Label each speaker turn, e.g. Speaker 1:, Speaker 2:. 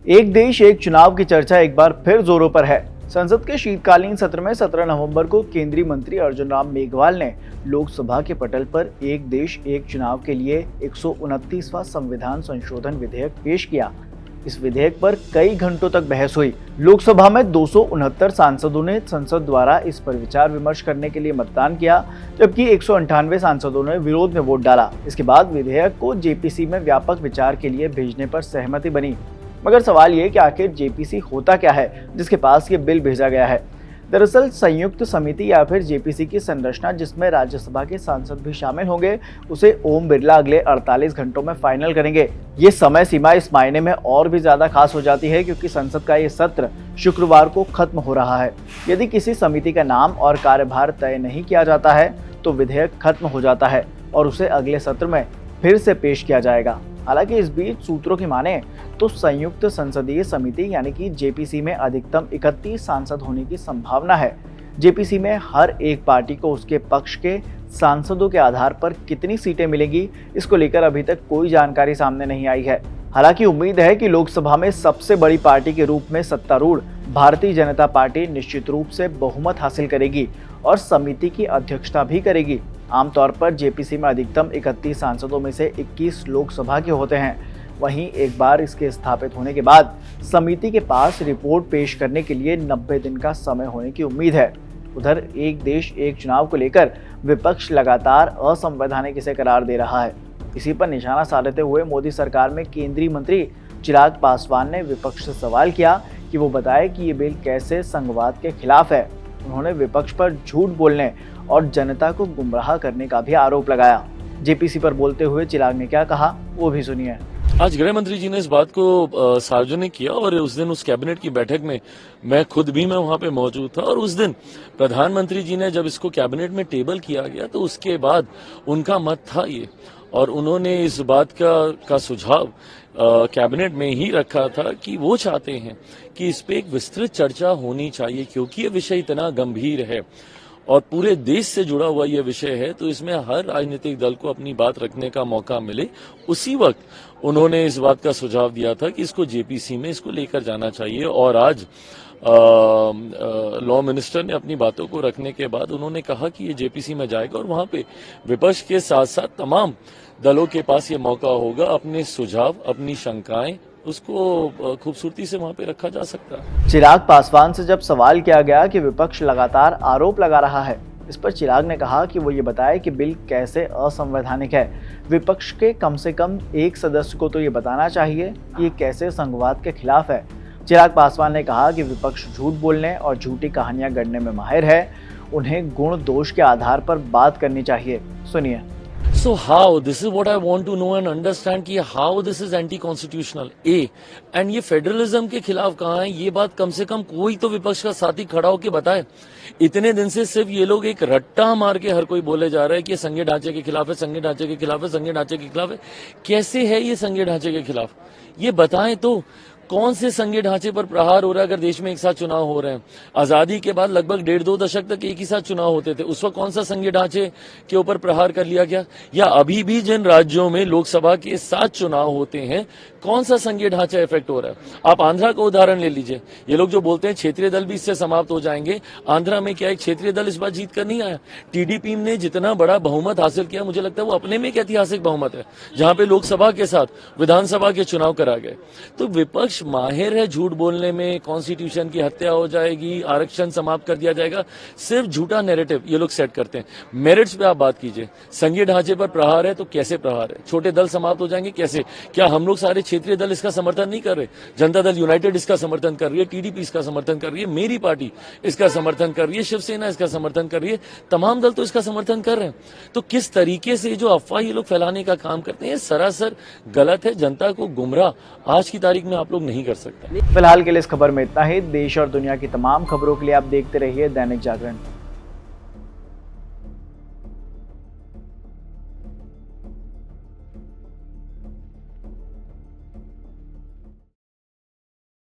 Speaker 1: एक देश एक चुनाव की चर्चा एक बार फिर जोरों पर है। संसद के शीतकालीन सत्र में 17 नवंबर को केंद्रीय मंत्री अर्जुन राम मेघवाल ने लोकसभा के पटल पर एक देश एक चुनाव के लिए 129वां संविधान संशोधन विधेयक पेश किया। इस विधेयक पर कई घंटों तक बहस हुई। लोकसभा में 269 सांसदों ने संसद द्वारा इस पर विचार विमर्श करने के लिए मतदान किया, जबकि 198 सांसदों ने विरोध में वोट डाला। इसके बाद विधेयक को जेपीसी में व्यापक विचार के लिए भेजने पर सहमति बनी। मगर सवाल ये कि आखिर जेपीसी होता क्या है जिसके पास ये बिल भेजा गया है। दरअसल संयुक्त समिति या फिर जेपीसी की संरचना, जिसमें राज्यसभा के सांसद भी शामिल होंगे, उसे ओम बिरला अगले 48 घंटों में फाइनल करेंगे। ये समय सीमा इस मायने में और भी ज्यादा खास हो जाती है क्योंकि संसद का ये सत्र शुक्रवार को खत्म हो रहा है। यदि किसी समिति का नाम और कार्यभार तय नहीं किया जाता है तो विधेयक खत्म हो जाता है और उसे अगले सत्र में फिर से पेश किया जाएगा। हालांकि इस बीच सूत्रों की माने तो संयुक्त संसदीय समिति यानी कि जेपीसी में अधिकतम 31 सांसद होने की संभावना है। जेपीसी में हर एक पार्टी को उसके पक्ष के सांसदों के आधार पर कितनी सीटें मिलेंगी, इसको लेकर अभी तक कोई जानकारी सामने नहीं आई है। हालांकि उम्मीद है कि लोकसभा में सबसे बड़ी पार्टी के रूप में सत्तारूढ़ भारतीय जनता पार्टी निश्चित रूप से बहुमत हासिल करेगी और समिति की अध्यक्षता भी करेगी। आमतौर पर जेपीसी में अधिकतम 31 सांसदों में से 21 लोकसभा के होते हैं। वहीं एक बार इसके स्थापित होने के बाद समिति के पास रिपोर्ट पेश करने के लिए 90 दिन का समय होने की उम्मीद है। उधर एक देश एक चुनाव को लेकर विपक्ष लगातार असंवैधानिक इसे करार दे रहा है। इसी पर निशाना साधते हुए मोदी सरकार में केंद्रीय मंत्री चिराग पासवान ने विपक्ष से सवाल किया कि वो बताए कि ये बिल कैसे संघवाद के खिलाफ है। उन्होंने विपक्ष पर झूठ बोलने और जनता को गुमराह करने का भी आरोप लगाया। जेपीसी पर बोलते हुए चिराग ने क्या कहा, वो भी सुनिए।
Speaker 2: आज गृह मंत्री जी ने इस बात को सार्वजनिक किया और उस दिन उस कैबिनेट की बैठक में मैं खुद भी वहां पे मौजूद था और उस दिन प्रधानमंत्री जी ने जब इसको कैबिनेट में टेबल किया गया तो उसके बाद उनका मत था ये, और उन्होंने इस बात का सुझाव कैबिनेट में ही रखा था कि वो चाहते हैं कि इस पे एक विस्तृत चर्चा होनी चाहिए क्योंकि ये विषय इतना गंभीर है और पूरे देश से जुड़ा हुआ ये विषय है, तो इसमें हर राजनीतिक दल को अपनी बात रखने का मौका मिले। उसी वक्त उन्होंने इस बात का सुझाव दिया था कि इसको जेपीसी में इसको लेकर जाना चाहिए और आज लॉ मिनिस्टर ने अपनी बातों को रखने के बाद उन्होंने कहा कि ये जेपीसी में जाएगा और वहां पे विपक्ष के साथ साथ तमाम दलों के पास ये मौका होगा अपने सुझाव, अपनी शंकाएं उसको खूबसूरती से वहां पे रखा जा सकता है।
Speaker 1: चिराग पासवान से जब सवाल किया गया कि विपक्ष लगातार आरोप लगा रहा है, इस पर चिराग ने कहा कि वो ये बताए कि बिल कैसे असंवैधानिक है। विपक्ष के कम से कम एक सदस्य को तो ये बताना चाहिए कि ये कैसे संघवाद के खिलाफ है। चिराग पासवान ने कहा कि विपक्ष झूठ बोलने और झूठी कहानियां गढ़ने में माहिर है। उन्हें गुण दोष के आधार पर बात करनी चाहिए। सुनिए।
Speaker 2: So how, this is what I want to know and understand कि how this is anti-constitutional and ये फेडरलिज्म के खिलाफ कहाँ है, ये बात कम से कम कोई तो विपक्ष का साथी खड़ा होकर बताए। इतने दिन से सिर्फ ये लोग एक रट्टा मार के हर कोई बोले जा रहा है कि संघीय ढांचे के खिलाफ है, संघीय ढांचे के खिलाफ है, संघीय ढांचे के खिलाफ है। कैसे है ये संघीय ढांचे के खिलाफ, ये बताएं तो। कौन से संघीय ढांचे पर प्रहार हो रहा है अगर देश में एक साथ चुनाव हो रहे हैं? आजादी के बाद लगभग 1.5-2 दशक तक एक ही साथ चुनाव होते थे, उस वक्त कौन सा संघीय ढांचे के ऊपर प्रहार कर लिया गया? या अभी भी जिन राज्यों में लोकसभा के 7 चुनाव होते हैं, कौन सा संघीय ढांचा इफेक्ट हो रहा है? आप आंध्रा का उदाहरण ले लीजिए। ये लोग जो बोलते हैं क्षेत्रीय दल भी इससे समाप्त हो जाएंगे, आंध्रा में क्या एक क्षेत्रीय दल इस बार जीत कर नहीं आया? टीडीपी ने जितना बड़ा बहुमत हासिल किया, मुझे लगता है वो अपने में एक ऐतिहासिक बहुमत है, जहां पे लोकसभा के साथ विधानसभा के चुनाव करा गए। तो विपक्ष माहिर है झूठ बोलने में। कॉन्स्टिट्यूशन की हत्या हो जाएगी, आरक्षण समाप्त कर दिया जाएगा, सिर्फ झूठा नैरेटिव ये लोग सेट करते हैं। मेरिट्स पे आप बात कीजिए, संघीय ढांचे पर प्रहार है तो कैसे प्रहार है? छोटे दल समाप्त हो जाएंगे कैसे? क्या हम लोग सारे क्षेत्रीय दल इसका समर्थन नहीं कर रहे? जनता दल यूनाइटेड इसका समर्थन कर रही है, टीडीपी इसका समर्थन कर रही है, मेरी पार्टी इसका समर्थन कर रही है, शिवसेना इसका समर्थन कर रही है, तमाम दल तो इसका समर्थन कर रहे हैं। तो किस तरीके से जो अफवाह ये लोग फैलाने का काम करते हैं, सरासर गलत है। जनता को गुमराह आज की तारीख में आप लोग नहीं कर सकते।
Speaker 1: फिलहाल के लिए इस खबर में इतना ही। देश और दुनिया की तमाम खबरों के लिए आप देखते रहिए दैनिक जागरण।